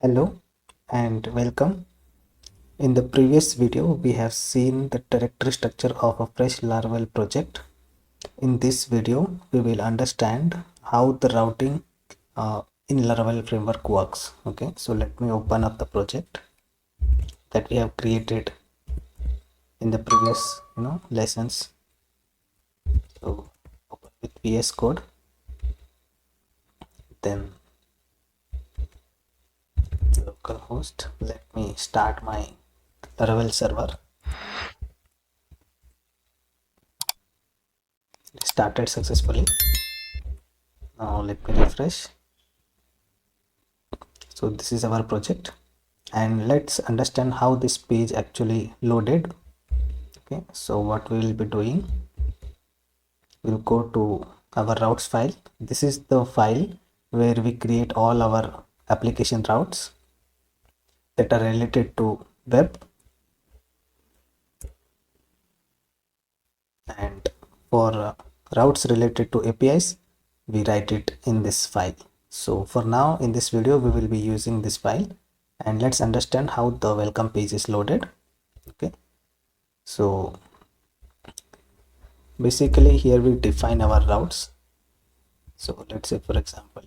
Hello and welcome. In the previous video, we have seen the directory structure of a fresh Laravel project. In this video, we will understand how the routing in Laravel framework works. Okay, so let me open up the project that we have created in the previous lessons. So open with VS Code, then localhost. Let me start my Laravel server. It started successfully. Now let me refresh. So this is our project, and let's understand how this page actually loaded. Okay, so what we will be doing, we'll go to our routes file. This is the file where we create all our application routes that are related to web, and for routes related to APIs, we write it in this file. So for now, in this video, we will be using this file, and let's understand how the welcome page is loaded. Okay, so basically here we define our routes. So let's say, for example,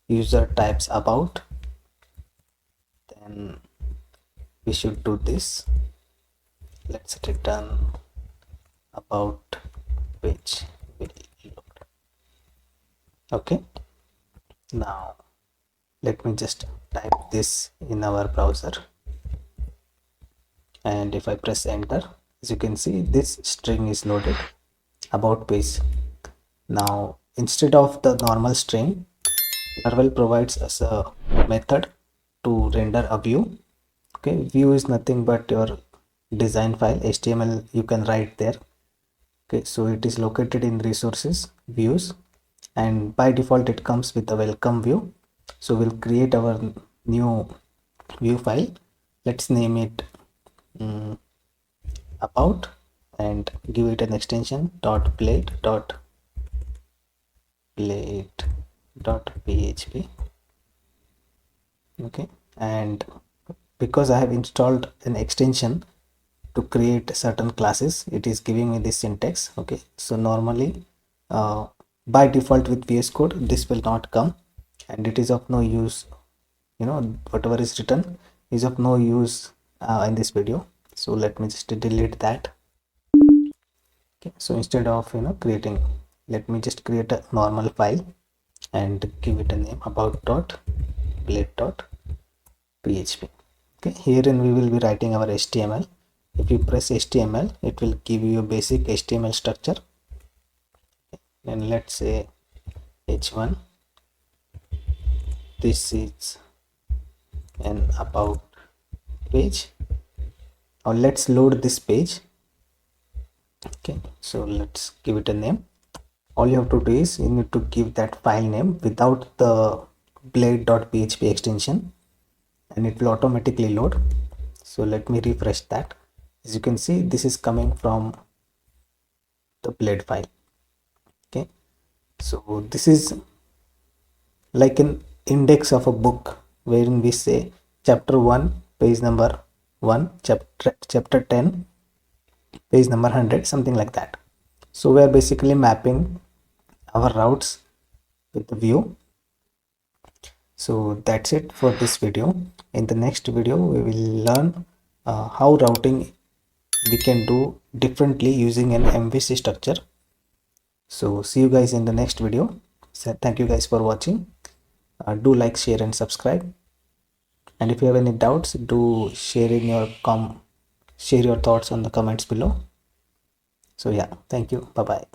user types about, then we should do this. Let's return about page will load. Okay, now let me just type this in our browser, and if I press enter, as you can see, this string is loaded, about page. Now instead of the normal string, Laravel provides us a method to render a view. Okay, view is nothing but your design file, HTML you can write there. Okay, so it is located in resources, views, and by default it comes with a welcome view. So we'll create our new view file. Let's name it about, and give it an extension .plate.php. Okay, and because I have installed an extension to create certain classes, it is giving me this syntax. Okay, so normally by default with VS Code this will not come, and it is of no use. Whatever is written is of no use in this video, so let me just delete that. Okay, so instead of creating, let me just create a normal file and give it a name, about.plate.php. Okay, herein we will be writing our HTML. If you press HTML, it will give you a basic HTML structure, and let's say h1, this is an about page. Now let's load this page. Okay, so let's give it a name. All you have to do is you need to give that file name without the blade.php extension, and it will automatically load. So let me refresh that. As you can see, this is coming from the blade file. Okay, so this is like an index of a book, wherein we say chapter 1 page number 1, chapter 10 page number 100, something like that. So we are basically mapping our routes with the view. So that's it for this video. In the next video we will learn how routing we can do differently using an MVC structure. So see you guys in the next video. So thank you guys for watching. Do like, share and subscribe, and if you have any doubts, do share your thoughts on the comments below. So yeah, thank you, bye bye.